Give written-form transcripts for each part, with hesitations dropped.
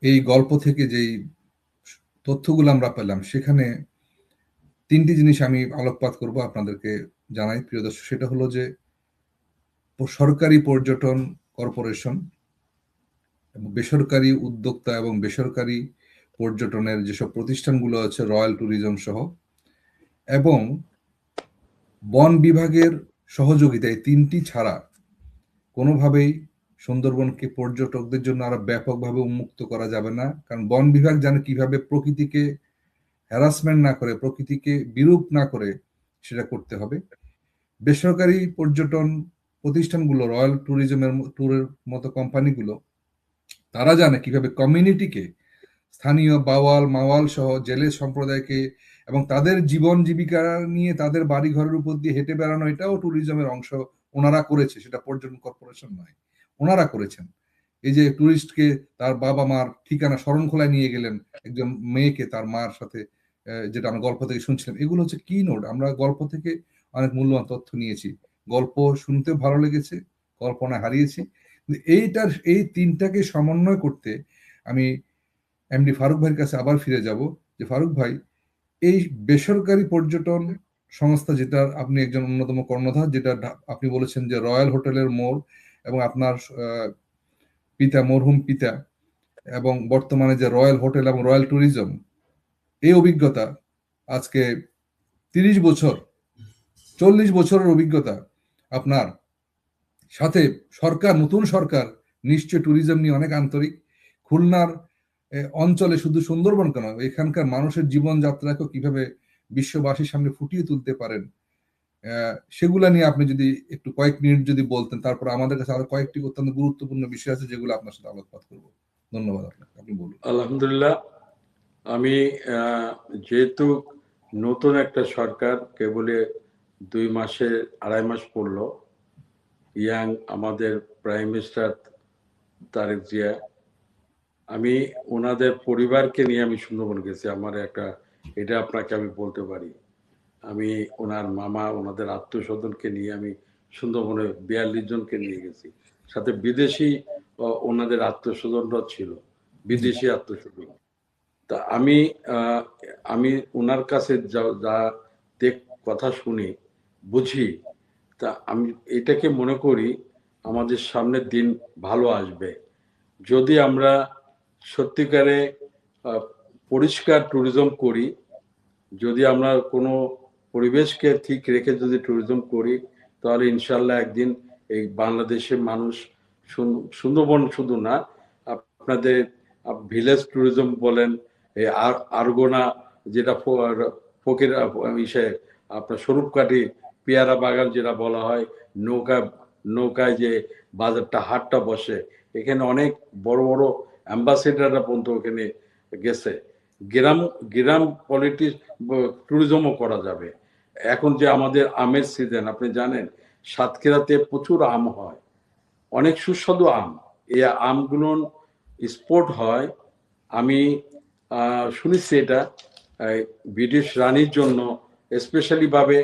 এই গল্প থেকে যেই তথ্যগুলো আমরা পেলাম, সেখানে তিনটি জিনিস আমি আলোকপাত করব, আপনাদেরকে জানাই প্রিয় দর্শক। সেটা হলো যে সরকারি পর্যটন কর্পোরেশন এবং বেসরকারি উদ্যোক্তা এবং বেসরকারি পর্যটনের যেসব প্রতিষ্ঠানগুলো আছে, রয়্যাল ট্যুরিজম সহ, এবং বন বিভাগের সহযোগিতায়, তিনটি ছাড়া কোনোভাবেই সুন্দরবনকে পর্যটকদের জন্য আরো ব্যাপকভাবে উন্মুক্ত করা যাবে না। কারণ বন বিভাগ জানে কিভাবে প্রকৃতিকে হ্যারাসমেন্ট না করে, প্রকৃতিকে বিরূপ না করে সেটা করতে হবে। বেসরকারি পর্যটন প্রতিষ্ঠানগুলো, রয়্যাল ট্যুরিজমের ট্যুরের মতো কোম্পানিগুলো, তারা জানে কিভাবে কমিউনিটিকে, স্থানীয় বাওয়াল মাওয়াল সহ জেলে সম্প্রদায়কে, এবং তাদের জীবন জীবিকা নিয়ে তাদের বাড়ি ঘরের উপর দিয়ে হেঁটে বেড়ানো, এটাও ট্যুরিজমের অংশ। ওনারা করেছে, সেটা পর্যটন কর্পোরেশন নয়, ওনারা করেছেন। এই যে ট্যুরিস্টকে তার বাবা মার ঠিকানা শরণখোলায় নিয়ে গেলেন, একজন মেয়েকে তার মার সাথে, যেটা আমরা গল্প থেকে শুনছিলাম, এগুলো হচ্ছে কি নোট। আমরা গল্প থেকে অনেক মূল্যবান তথ্য নিয়েছি, গল্প শুনতেও ভালো লেগেছে, কল্পনা হারিয়েছি। এই তিনটাকে সমন্বয় করতে আমি এমডি ফারুক ভাইয়ের কাছে আবার ফিরে যাব, যে ফারুক ভাই, এই বেসরকারি পর্যটন সংস্থা, যেটা আপনি একজন অন্যতম কর্ণধার, যেটা আপনি বলেছেন যে রয়্যাল হোটেলের মোড়, এবং আপনার পিতা, মরহুম পিতা, এবং বর্তমানে যে রয়্যাল হোটেল এবং রয়্যাল ট্যুরিজম, এই অভিজ্ঞতা আজকে 30 বছর, 40 বছরের অভিজ্ঞতা আপনার সাথে। সরকার, নতুন সরকার নিশ্চয় ট্যুরিজম নিয়ে অনেক আন্তরিক। খুলনার অঞ্চলে শুধু সুন্দরবন কেন, এখানকার মানুষের জীবনযাত্রাকে কিভাবে বিশ্ববাসীর সামনে ফুটিয়ে তুলতে পারেন, সেগুলা নিয়ে আপনি যদি একটু কয়েক মিনিট যদি বলতেন। তারপর আমাদের কাছে আরো কয়েকটি অত্যন্ত গুরুত্বপূর্ণ বিষয় আছে, যেগুলো আপনার সাথে আলোকপাত করবো। ধন্যবাদ আপনাকে, আপনি বলুন। আলহামদুলিল্লাহ, আমি যেহেতু নতুন একটা সরকার, কেবলে 2 মাসে 2.5 মাস পড়লো, ইয়াং আমাদের প্রাইম মিনিস্টার তারেক জিয়া, আমি ওনাদের পরিবারকে নিয়ে আমি সুন্দরবন গেছি। আমার এটা আপনাকে আমি বলতে পারি, আমি ওনার মামা, ওনাদের আত্মীয়স্বজনকে নিয়ে আমি সুন্দরবনে 42 জনকে নিয়ে গেছি। সাথে বিদেশি ওনাদের আত্মীয়স্বজনরা ছিল, বিদেশি আত্মীয়স্বজন। তা আমি ওনার কাছে যা কথা শুনি, বুঝি, তা আমি এটাকে মনে করি আমাদের সামনের দিন ভালো আসবে যদি আমরা সত্যিকারে পরিষ্কার ট্যুরিজম করি, যদি আমরা কোনো পরিবেশকে ঠিক রেখে যদি ট্যুরিজম করি, তাহলে ইনশাল্লাহ একদিন এই বাংলাদেশের মানুষ, সুন্দরবন শুধু না, আপনাদের ভিলেজ ট্যুরিজম বলেন, এই আরগোনা, যেটা ফকির আপনার স্বরূপকাঠি পেয়ারা বাগান যেটা বলা হয়, নৌকায় যে বাজারটা, হাটটা বসে, এখানে অনেক বড় বড় অ্যাম্বাসেডাররা পর্যন্ত ওখানে গেছে। গ্রাম পলিটিক্স ট্যুরিজমও করা যাবে। এখন যে আমাদের আমের সিজন, আপনি জানেন সাতক্ষীরাতে প্রচুর আম হয়, অনেক সুস্বাদু আম। এই আমগুলো এক্সপোর্ট হয়। আমি শুনেছি এটা ব্রিটিশ রানীর জন্য স্পেশালি ভাবে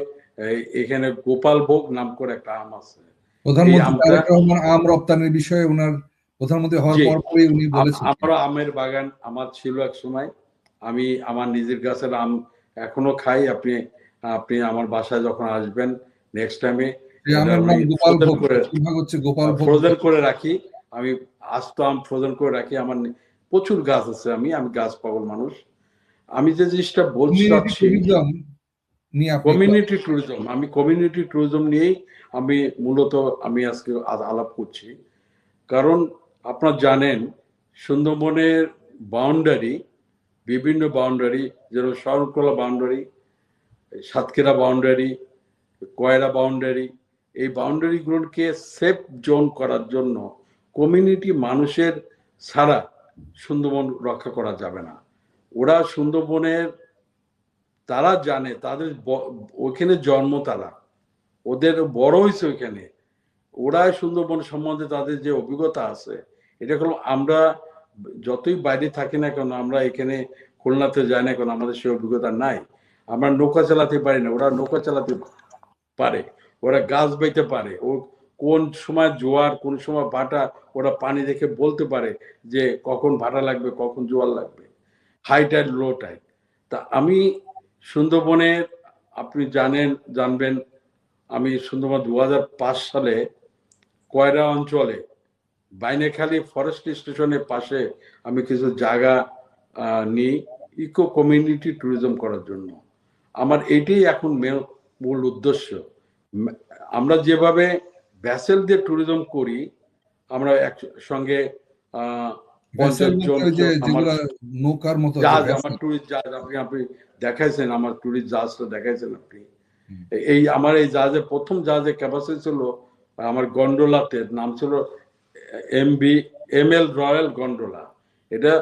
এখানে গোপালভোগ নাম করে একটা আম আছে। প্রধানমন্ত্রী তারেক রহমান আম রপ্তানির বিষয়ে ওনার প্রধানমন্ত্রী হওয়ার পরই উনি বলেছেন। আমারও আমের বাগান আমার ছিল এক সময়, আমি আমার নিজের গাছের আম এখনো খাই। আপনি আমার বাসায় যখন আসবেন নেক্সট টাইমে, ফ্রোজেন করে রাখি, আমি আস্ত আম ফ্রোজেন করে রাখি। আমার প্রচুর গাছ আছে, আমি গাছ পাগল মানুষ। আমি যে জিনিসটা বলছি, কমিউনিটি ট্যুরিজম, আমি কমিউনিটি ট্যুরিজম নিয়েই আমি মূলত আজকে আলাপ করছি। কারণ আপনারা জানেন সুন্দরবনের বাউন্ডারি, বিভিন্ন বাউন্ডারি, যেমন শরণখোলা বাউন্ডারি, সাতক্ষীরা বাউন্ডারি, কয়রা বাউন্ডারি, এই বাউন্ডারিগুলোকে সেফ জোন করার জন্য কমিউনিটি মানুষের ছাড়া সুন্দরবন রক্ষা করা যাবে না। ওরা সুন্দরবনের, তারা জানে, তাদের ওখানে জন্ম, তারা ওদের বড় হয়েছে ওইখানে, ওরা সুন্দরবন সম্বন্ধে তাদের যে অভিজ্ঞতা আছে, এটা হলো আমরা যতই বাইরে থাকি না কেন, আমরা এখানে খুলনাতে যাই না কেন, আমাদের সেই অভিজ্ঞতা নাই। আমরা নৌকা চালাতে পারি না, ওরা নৌকা চালাতে পারে, ওরা গাছ বাইতে পারে, কোন সময় জোয়ার কোন সময় ভাটা ওরা পানি দেখে বলতে পারে যে কখন ভাটা লাগবে কখন জোয়ার লাগবে, হাই টাইড লো টাইড। তা আমি সুন্দরবনের, আপনি জানবেন আমি সুন্দরবন 2005 সালে কয়রা অঞ্চলে বাইনেখালী ফরেস্ট স্টেশনের পাশে আমি কিছু জায়গা নিই ইকো কমিউনিটি ট্যুরিজম করার জন্য। আমার এটাই এখন মূল উদ্দেশ্য। আমরা যেভাবে ভ্যাসেল দিয়ে ট্যুরিজম করি, আমরা একসঙ্গে ভেসেল 50 জন যে আমার যেগুলা নৌকার মতো জাহাজ, যে আমার vessel। ট্যুরিস্ট জাহাজ আপনি দেখাইছেন, আমার ট্যুরিস্ট জাহাজটা দেখাইছেন আপনি। হুম। আমার এই জাহাজের প্রথম জাহাজের ক্যাপাসিটি ছিল, আমার গন্ডোলাতে নাম ছিল ML রয়্যাল গন্ডোলা। এটা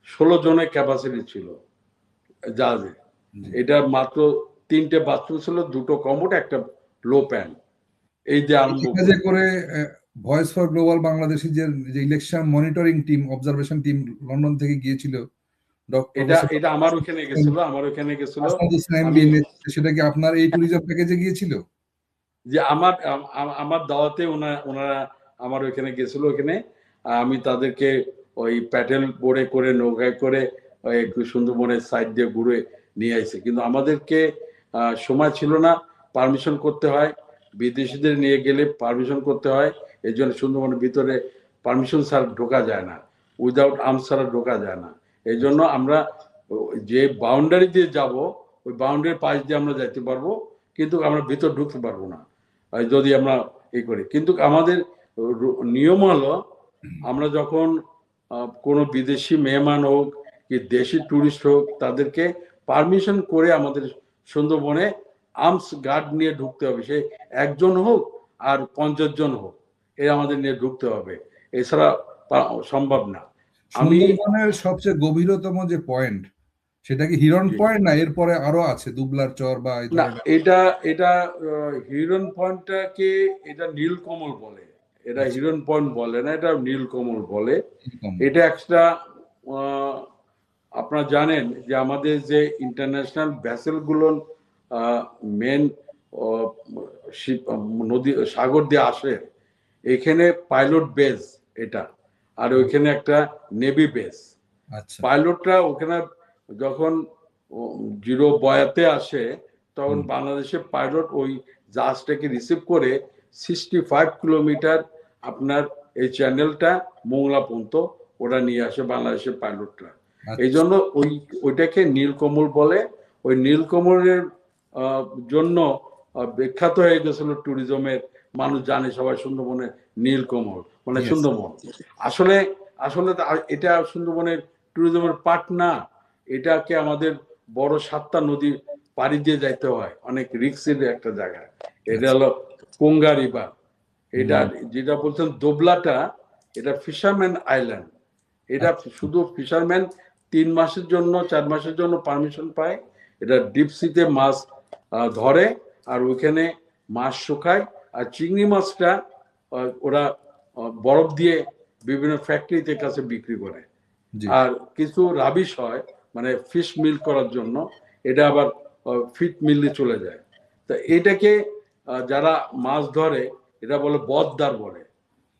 16 জনের ক্যাপাসিটি ছিল জাহাজে। এটা মাত্র 3টে বাথরুম ছিল, 2টো কমোড, একটা লো প্যান। এই যে আরম্ভ করে ভয়েস ফর গ্লোবাল বাংলাদেশি যে election monitoring team, observation team London থেকে গিয়েছিল, এটা আমার ওখানে গেছিল। সেটা কি আপনার এই ট্যুরিজম প্যাকেজে গিয়েছিল? যে আমার দাওয়াতে ওনারা আমার ওইখানে গেছিল। ওখানে আমি তাদেরকে ওই প্যাডেল বোর্ডে করে নৌকায় করে একটু সুন্দরবনের সাইড দিয়ে ঘুরে নিয়ে আসছে, কিন্তু আমাদেরকে সময় ছিল না, পারমিশন করতে হয়, বিদেশিদের নিয়ে গেলে পারমিশন করতে হয়। এই জন্য সুন্দরবনের ভিতরে পারমিশন ছাড়া ঢোকা যায় না, উইদাউট আর্মস ছাড়া ঢোকা যায় না। এই জন্য আমরা যে বাউন্ডারি দিয়ে যাব, ওই বাউন্ডারির পাশ দিয়ে আমরা যাইতে পারবো, কিন্তু আমরা ভিতর ঢুকতে পারবো না যদি আমরা এই করি। কিন্তু আমাদের নিয়ম হলো, আমরা যখন কোনো বিদেশি মেহমান হোক কি দেশি টুরিস্ট হোক, তাদেরকে পারমিশন করে আমাদের সুন্দরবনে আর্মস গার্ড নিয়ে ঢুকতে হবে। সে একজন হোক আর 50 জন হোক, এর আমাদের নিয়ে ঢুকতে হবে, এছাড়া সম্ভব না। সুন্দরবনের সবচেয়ে গভীরতম যে পয়েন্ট, সেটা কি হিরন পয়েন্ট, না এরপরে আরো আছে দুবলার চর বা না, এটা হিরন পয়েন্টটাকে এটা নীলকমল বলে, এটা হিরন পয়েন্ট বলে না, এটা নীলকমল বলে। এটা একটা আপনারা জানেন যে আমাদের যে ইন্টারন্যাশনাল ভ্যাসেল গুলো মেন নদী সাগর দিয়ে আসে, এখানে পাইলট বেস এটা, আর ওইখানে একটা নেভি বেস। পাইলটরা ওখানে যখন জিরো বয়াতে আসে, তখন বাংলাদেশের পাইলট ওই জাহাজটাকে রিসিভ করে 65 কিলোমিটার আপনার এই চ্যানেলটা মোংলা পর্যন্ত ওরা নিয়ে আসে বাংলাদেশের পাইলটরা। এই জন্য ওইটাকে নীলকমল বলে। ওই নীলকমলের জন্য বিখ্যাত হয়ে গেছিল ট্যুরিজমের, মানুষ জানে সবাই সুন্দরবনের নীলকমল মানে সুন্দরবন। আসলে এটা সুন্দরবনের ট্যুরিজমের পার্ট না, এটাকে আমাদের বড় 7টা নদী পাড়ি দিয়ে যাইতে হয়, অনেক রিস্কের একটা জায়গা। এটা হলো কোঙ্গা রিভার। এটা যেটা বলছেন দোবলাটা, এটা ফিশারম্যান আইল্যান্ড। এটা শুধু ফিশারম্যান 3 মাসের জন্য 4 মাসের জন্য পারমিশন পায়। এটা ডিপ সিতে মাছ ধরে, আর ওইখানে মাছ শুকায়, আর চিংড়ি মাছটা ওরা বরফ দিয়ে বিভিন্ন ফ্যাক্টরিতে কাছে বিক্রি করে। আর কিছু রাবিশ হয় মানে ফিশ মিল করার জন্য, এটা আবার ফিট মিলে চলে যায়। তা এটাকে যারা মাছ ধরে এটা বলে বদ্দার বলে।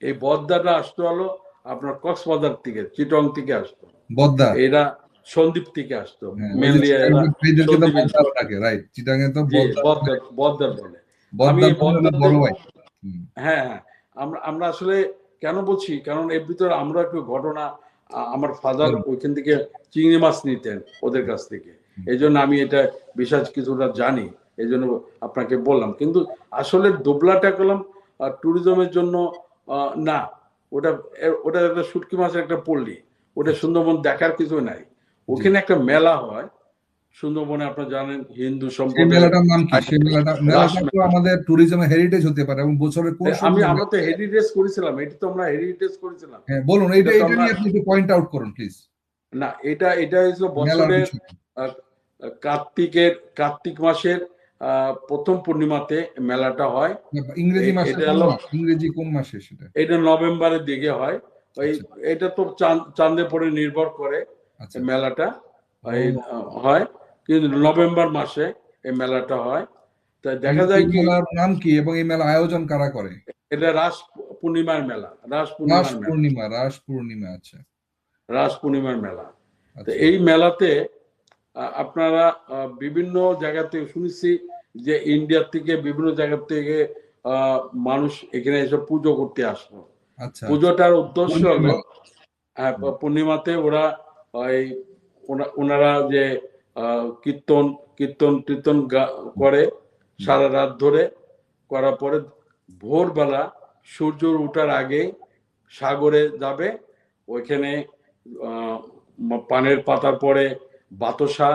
এই বদ্দারটা আসতে হলো আপনার কক্সবাজার থেকে, চিটং থেকে আসতো, এরা সন্দ্বীপ থেকে আসতো মেনলি। বদ্দার বলে। হ্যাঁ, আমরা আসলে কেন বলছি, কারণ এর ভিতরে আমরা একটু ঘটনা, আমার ফাদার ওইখান থেকে চিংড়ি মাছ নিতেন ওদের কাছ থেকে, এই জন্য আমি এটা বিশেষ কিছুটা জানি, এই জন্য আপনাকে বললাম। কিন্তু আসলে দোবলাটা করলাম ট্যুরিজমের জন্য না, ওটা একটা শুটকি মাছের একটা পল্লী, ওটা সুন্দরবন দেখার কিছু নাই। ওখানে একটা মেলা হয় সুন্দরবনে, আপনারা জানেন হিন্দু সম্প্রদায়। মেলাটার নাম কি? সেই মেলাটা তো আমাদের ট্যুরিজমের হেরিটেজ হতে পারে, এবং বছরে কোন সময় আমরা তো হেরিটেজ করেছিলাম, এটা তো আমরা হেরিটেজ করেছিলাম। হ্যাঁ বলুন, এটা নিয়ে আপনি একটু পয়েন্ট আউট করুন প্লিজ। না, এটা হচ্ছে বছরের কার্তিক মাসের প্রথম পূর্ণিমাতে মেলাটা হয়। ইংরেজি মাসে, ইংরেজি কোন মাসে সেটা? এটা নভেম্বরের দিকে হয়। এটা তো চাঁদের পরে নির্ভর করে মেলাটা হয়, কিন্তু নভেম্বর মাসে এই মেলাটা হয়। তাই দেখা যায় কি, মেলার নাম কি এবং এই মেলা আয়োজন কারা করে? এটা রাস পূর্ণিমার মেলা, রাস রাস পূর্ণিমার মেলা, পূর্ণিমা, রাস পূর্ণিমা, আচ্ছা রাস পূর্ণিমার মেলা। তো আচ্ছা এই মেলাতে আপনারা বিভিন্ন জায়গা থেকে শুনেছি যে ইন্ডিয়ার থেকে বিভিন্ন জায়গা থেকে মানুষ এখানে এসে পুজো করতে আসলো। আচ্ছা আচ্ছা। পুজোটার উদ্দেশ্য হলো পূর্ণিমা। পূর্ণিমাতে ওরা ওই ওনারা যে কীর্তন কীর্তন টীর্তন করে সারা রাত ধরে, করার পরে ভোরবেলা সূর্য ওঠার আগে সাগরে যাবে। ওইখানে পানের পাতার পরে বাতাসা,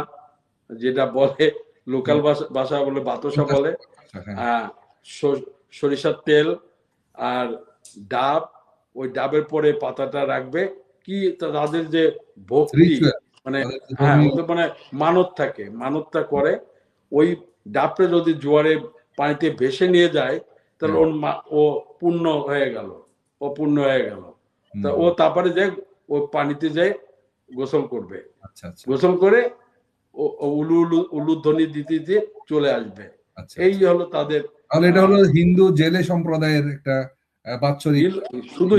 যেটা বলে লোকাল ভাষা বলে বাতাসা বলে, আচ্ছা, হ্যাঁ। সরিষার তেল আর ডাব, ওই ডাবের পরে পাতাটা রাখবে। কি তাদের যে ভক্তি, Ritual, মানে তাদের যে হ্যাঁ ধর্মীয় ওদের মানে মানত থাকে, মানতটা করে। ওই ডাবটা যদি জোয়ারে পানিতে ভেসে নিয়ে যায় তাহলে ও পূর্ণ হয়ে গেল, ও পূর্ণ হয়ে গেল। তা ও তারপরে যে ও পানিতে যায় গোসল করবে, আচ্ছা আচ্ছা গোসল করে উলু উলু উলুধ্বনি দিতে দিতে চলে আসবে। আচ্ছা। এই হলো তাদের। তাহলে এটা হলো হিন্দু জেলে সম্প্রদায়ের একটা বাৎসরিক। শুধু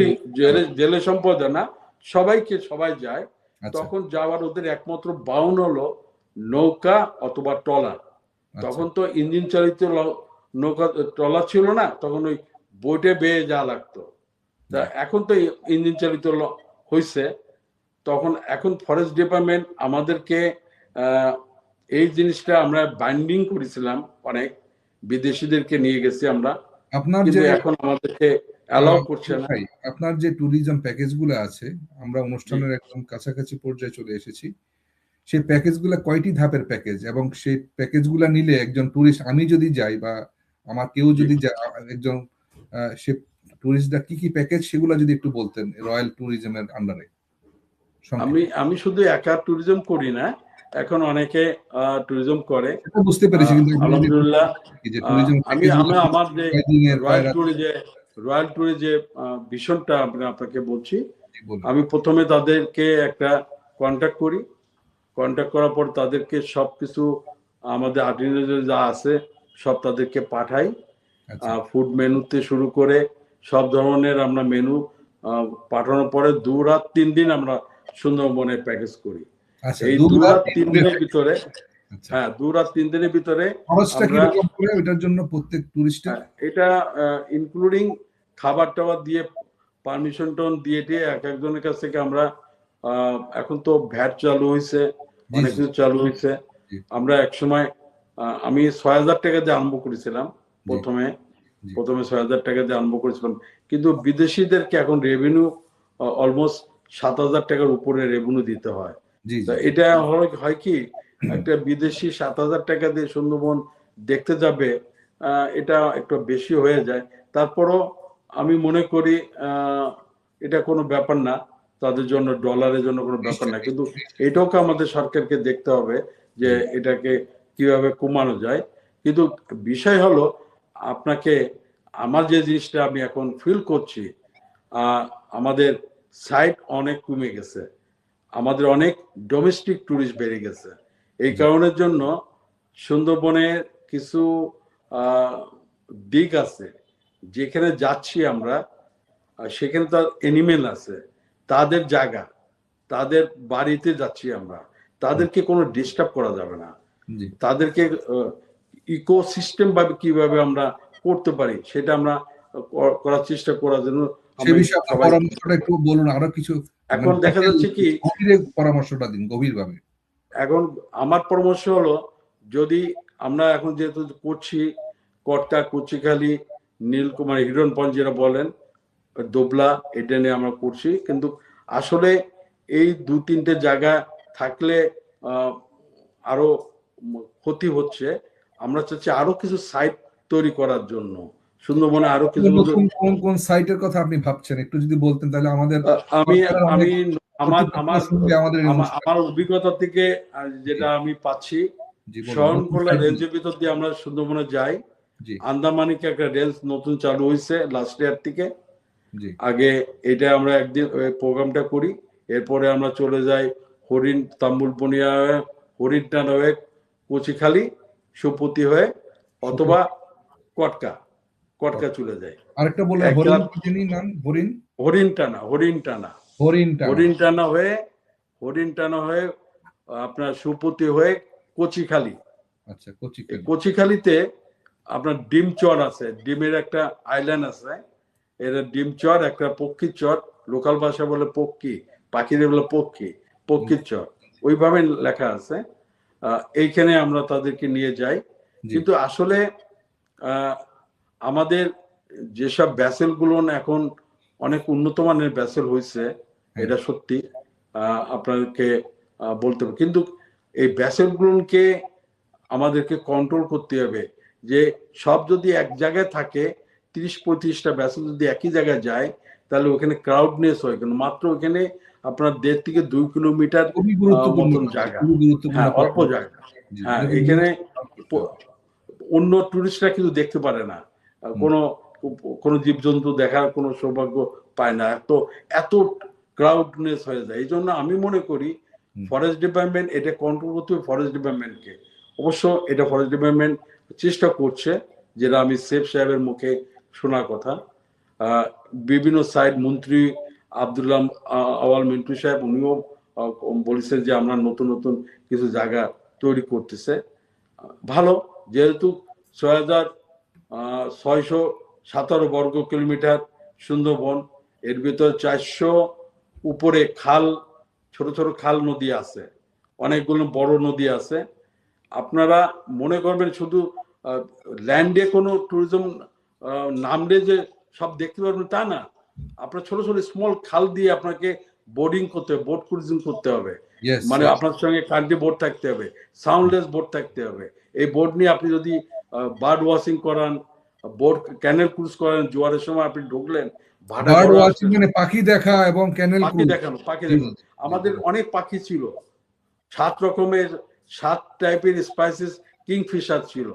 জেলে সম্প্রদায় না, সবাই যায়। আচ্ছা তখন যাওয়ার ওদের একমাত্র বাউন হলো নৌকা অথবা ট্রলার। আচ্ছা তখন তো ইঞ্জিন চালিত নৌকা ট্রলার ছিল না, তখন ওই বোটে বেয়ে যাওয়া লাগতো। তা এখন তো ইঞ্জিন চালিত হয়েছে। তখন এখন ফরেস্ট ডিপার্টমেন্ট আমাদেরকে এই জিনিসটা আমরা বাইন্ডিং করেছিলাম, অনেক বিদেশিদেরকে নিয়ে গেছি আমরা, আপনার কিন্তু যে এখন আমাদেরকে অ্যালাউ করছে না। ভাই, আপনার যে ট্যুরিজম প্যাকেজ গুলো আছে, আমরা অনুষ্ঠানের একদম কাছাকাছি পর্যায়ে চলে এসেছি। সেই প্যাকেজ গুলা কয়টি ধাপের প্যাকেজ, এবং সেই প্যাকেজ গুলা নিলে একজন ট্যুরিস্ট, আমি যদি যাই বা আমার কেউ যদি একজন সে ট্যুরিস্টরা কি কি প্যাকেজ সেগুলা যদি একটু বলতেন রয়্যাল ট্যুরিজমের আন্ডারে। আমি শুধু একা ট্যুরিজম করি না, এখন অনেকে ট্যুরিজম করে, বুঝতে পেরেছি, কিন্তু আলহামদুলিল্লাহ। যে ট্যুরিজম আমি প্যাকেজ গুলো আমার যে কয়দিনের রয়্যাল ট্যুরে যে ভিশনটা আপনাকে বলছি, বলুন। আমি প্রথমে তাদেরকে একটা কন্ট্যাক্ট করি। কন্ট্যাক্ট করার পর তাদেরকে সবকিছু আমাদের আইটিনারি যা আছে সব তাদেরকে পাঠাই। ফুড মেনুতে শুরু করে সব ধরনের আমরা মেনু পাঠানোর পরে 2 রাত 3 দিন আমরা সুন্দরবনের প্যাকেজ করি। এই 2 রাত 3 দিনের ভিতরে, হ্যাঁ 2 রাত 3 দিনের ভিতরে আমরা এটার জন্য প্রত্যেক টুরিস্টের এটা ইনক্লুডিং খাবার টাবার দিয়ে পারমিশন টন দিয়ে এক একজনের কাছ থেকে আমরা, এখন তো ভ্যাট চালু হয়েছে, অনেক কিছু চালু হয়েছে। আমরা এক সময় আমি 6,000 টাকা দিয়ে আরম্ভ করেছিলাম, প্রথমে 6,000 টাকা দিয়ে আরম্ভ করেছিলাম, কিন্তু বিদেশিদেরকে এখন রেভিনিউ অলমোস্ট 7,000 টাকার উপরে রেভিনিউ দিতে হয়। এটা হয় কি, একটা বিদেশি 7,000 টাকা দিয়ে সুন্দরবন দেখতে যাবে, এটা একটু বেশি হয়ে যায়। তারপরও আমি মনে করি এটা কোনো ব্যাপার না, তাদের জন্য ডলারের জন্য কোনো ব্যাপার না, কিন্তু এটাকে আমাদের সরকারকে দেখতে হবে যে এটাকে কিভাবে কমানো যায়। কিন্তু বিষয় হলো আপনাকে, আমার যে জিনিসটা আমি এখন ফিল করছি, আমাদের সাইট অনেক কমে গেছে, আমাদের অনেক ডোমেস্টিক ট্যুরিস্ট বেড়ে গেছে। এই কারণের জন্য সুন্দরবনের কিছু দিক আছে যেখানে যাচ্ছি আমরা, সেখানে তার এনিমেল আছে, তাদের জায়গা, তাদের বাড়িতে যাচ্ছি আমরা, তাদেরকে কোনো ডিস্টার্ব করা যাবে না। তাদেরকে ইকোসিস্টেম ভাবে কিভাবে আমরা করতে পারি সেটা আমরা করার চেষ্টা করার জন্য পরামর্শটা একটু বলুন, আরো কিছু। এখন দেখা যাচ্ছে কি, পরামর্শটা দিন গভীরভাবে। এখন আমার পরামর্শ হলো, যদি আমরা এখন যেহেতু করছি কর্তা, কুচিখালী, নীলকুমারী, হিরণপঞ্জ যেটা বলেন, দোবলা, এটা নিয়ে আমরা করছি, কিন্তু আসলে এই 2-3টে জায়গা থাকলে আরো ক্ষতি হচ্ছে। আমরা চাচ্ছি আরো কিছু সাইট তৈরি করার জন্য সুন্দরবনে আরো কিছু। কোন সাইটের কথা আপনি ভাবছেন একটু যদি বলতেন, তাহলে আমাদের আমার অভিজ্ঞতা থেকে যেটা আমি পাচ্ছি, শরণখোলা রেঞ্জের ভিতর দিয়ে আমরা সুন্দরবনে যাই। আন্দামানিকে একটা রেঞ্জ নতুন চালু হয়েছে লাস্ট ইয়ার থেকে, আগে এটা আমরা একদিন প্রোগ্রামটা করি, এরপরে আমরা চলে যাই হরিণ, তাম্বুলপনিয়া হয়ে, হরিণটান হয়ে, কুচিখালী, সুপতি হয়ে, অথবা কটকা চলে যায়। আরেকটা বলে, এক হরিণ রাত কি জানি নাম? হরিণ হরিণ টানা হরিণ টানা হরিণ টানা হয়ে আপনার সুপতি হয়ে কচিখালি। আচ্ছা, কচিখালি। কচিখালিতে আপনার ডিম চর আছে, ডিমের একটা আইল্যান্ড আছে, এর ডিম চর, একটা পক্ষীর চর, লোকাল ভাষা বলে পক্ষী, পাখিদের বলে পক্ষীর চর, ওইভাবে লেখা আছে। এইখানে আমরা তাদেরকে নিয়ে যাই। কিন্তু আসলে আমাদের যেসব ভ্যাসেল গুলো এখন অনেক উন্নত মানের ভ্যাসেল হয়েছে, এটা সত্যি আপনাদেরকে বলতে হবে। কিন্তু এই ভ্যাসেল গুলোকে আমাদেরকে কন্ট্রোল করতে হবে, যে সব যদি এক জায়গায় থাকে, 30-35টা ভ্যাসেল যদি একই জায়গায় যায়, তাহলে ওখানে ক্রাউডনেস হয়। কিন্তু মাত্র ওখানে আপনার 1.5 থেকে 2 কিলোমিটার মতন জায়গা, হ্যাঁ অল্প জায়গা, হ্যাঁ এখানে অন্য টুরিস্টরা কিন্তু দেখতে পারে না, কোনো জীবজন্তু দেখার কোনো সৌভাগ্য পায় না, এত ক্রাউডনেস হয়ে যায়। এই জন্য আমি মনে করি ফরেস্ট ডিপার্টমেন্ট এটা কন্ট্রোল করতে হবে, ফরেস্ট ডিপার্টমেন্টকে। অবশ্য এটা ফরেস্ট ডিপার্টমেন্ট চেষ্টা করছে, যেটা আমি সেফ সাহেবের মুখে শোনার কথা। বিভিন্ন সাইড মন্ত্রী আব্দুল্লাহ আওয়াল মিন্টু সাহেব, উনিও বলেছেন যে আমরা নতুন নতুন কিছু জায়গা তৈরি করতেছে। ভালো, যেহেতু 6,617 বর্গ কিলোমিটার সুন্দরবন, এর ভিতরে 400 উপরে খাল, ছোট ছোট খাল নদী আছে, অনেকগুলো বড় নদী আছে। আপনারা মনে করবেন শুধু ল্যান্ডে কোনো ট্যুরিজম নামলে যে সব দেখতে পারবেন তা না, আপনার ছোট ছোট স্মল খাল দিয়ে আপনাকে বোর্ডিং করতে হবে, বোট ক্রুজিং করতে হবে। মানে আপনার সঙ্গে কান্ট্রি বোট থাকতে হবে, সাউন্ডলেস বোট থাকতে হবে। এই বোট নিয়ে আপনি যদি বার্ড ওয়াচিং করান, বোট ক্যানেল ক্রুজ করেন, জোয়ারের সময় আপনি ঢুকলেন, বার্ড ওয়াচিং মানে পাখি দেখা এবং ক্যানেল পাখি দেখানো। আমাদের অনেক পাখি ছিল, 7 রকমের 7 টাইপের স্পাইসিস কিংফিশার ছিল,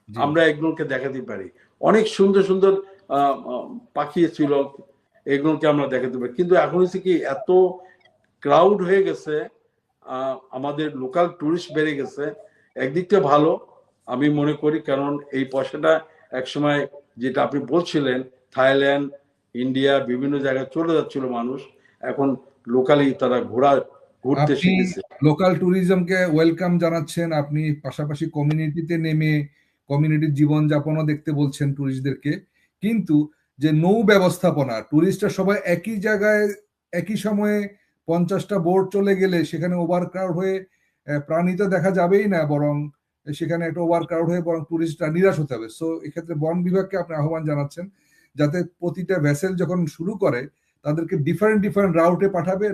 আমরা এগুলোকে দেখাতে পারি। অনেক সুন্দর সুন্দর পাখি ছিল, এগুলোকে আমরা দেখাতে পারি। কিন্তু এখন হচ্ছে কি, এত ক্রাউড হয়ে গেছে, আমাদের লোকাল টুরিস্ট বেড়ে গেছে। একদিক থেকে ভালো আমি মনে করি, কারণ এই পয়সাটা একসময়, যেটা আপনি বলছিলেন, থাইল্যান্ড, ইন্ডিয়া, বিভিন্ন জায়গায় চলে যাচ্ছিল মানুষ, এখন লোকালি তারা ঘুরতে শিখেছে। লোকাল ট্যুরিজমকে ওয়েলকাম জানাচ্ছেন আপনি, পাশাপাশি কমিউনিটিতে নেমে কমিউনিটির জীবনযাপনও দেখতে বলছেন ট্যুরিস্টদেরকে। কিন্তু যে নৌ ব্যবস্থাপনা, ট্যুরিস্টরা সবাই একই জায়গায় একই সময়ে 50টা বোট চলে গেলে সেখানে ওভারক্রাউড হয়ে প্রাণী তো দেখা যাবেই না, বরং সেখানে একটা ওভারক্রাউড হয়ে বরং ট্যুরিস্টরা নিরাশ হতে হবে। সো এক্ষেত্রে বন বিভাগকে আপনি আহ্বান জানাচ্ছেন যাতে প্রতিটা ভেসেল যখন শুরু করে তাদেরকে ডিফারেন্ট রাউটে পাঠাবে,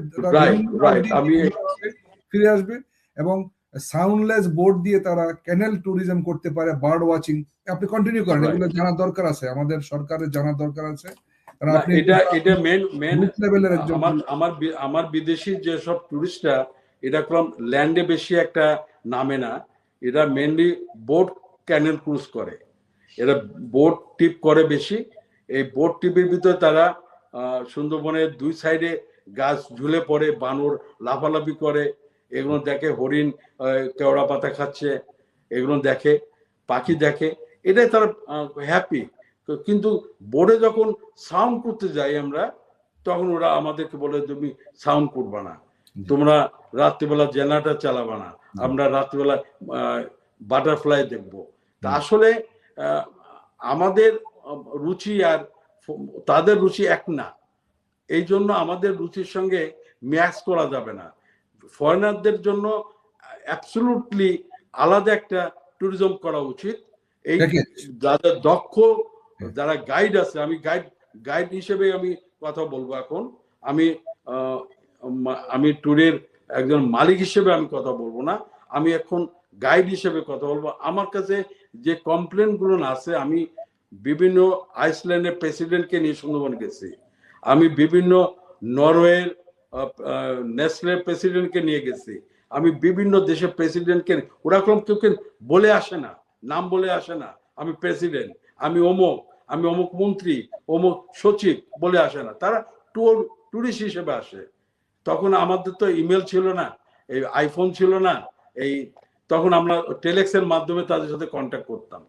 ফিরে আসবে, এবং সাউন্ডলেস বোর্ড দিয়ে তারা ক্যানেল ট্যুরিজম করতে পারে, বার্ড ওয়াচিং। আপনি কন্টিনিউ করেন, এগুলো জানার দরকার আছে, আমাদের সরকারের জানার দরকার আছে। এটা মেন লেভেলের একজন। আমার বিদেশি যেসব টুরিস্টরা, এটা কোন ল্যান্ডে বেশি একটা নামে না, এরা মেনলি বোট ক্যানেল ক্রুজ করে, এরা বোট টিপ করে বেশি। এই বোট টিপের ভিতরে তারা সুন্দরবনের 2 সাইডে গাছ ঝুলে পড়ে, বানর লাফালাফি করে, এগুলো দেখে, হরিণ কেওড়া পাতা খাচ্ছে, এগুলো দেখে, পাখি দেখে, এটাই তারা হ্যাপি। কিন্তু বোর্ডে যখন সাউন্ড করতে যাই আমরা, তখন ওরা আমাদেরকে বলে তুমি সাউন্ড করবা না, তোমরা রাত্রিবেলা জেনারেটর চালাবা না, আমরা রাত্রিবেলা বাটারফ্লাই দেখবো। তা আসলে আমাদের রুচি আর তাদের রুচি এক না, এই জন্য আমাদের রুচির সঙ্গে ম্যাচ করা যাবে না। ফরেনারদের জন্য অ্যাবসলিউটলি আলাদা একটা ট্যুরিজম করা উচিত। এই যাদের দক্ষ, যারা গাইড আছে, আমি গাইড হিসেবে আমি কথা বলবো এখন, আমি ট্যুরের একজন মালিক হিসেবে আমি কথা বলবো না, আমি এখন গাইড হিসেবে কথা বলবো। আমার কাছে যে কমপ্লেন গুলো আছে, আমি বিভিন্ন আইসল্যান্ডের প্রেসিডেন্টকে নিয়ে সুন্দরবন গেছি, আমি বিভিন্ন নরওয়ের নেসলের প্রেসিডেন্টকে নিয়ে গেছি, আমি বিভিন্ন দেশের প্রেসিডেন্টকে, ওরা কেউ বলে আসে না, নাম বলে আসে না, আমি প্রেসিডেন্ট, আমি অমুক মন্ত্রী, অমুক সচিব বলে আসে না, তারা টুরিস্ট হিসেবে আসে। তখন আমাদের তো ইমেল ছিল না, এই আইফোন ছিল না, তখন আমরা টেলেক্সের মাধ্যমে তাদের সাথে কন্ট্যাক্ট করতাম।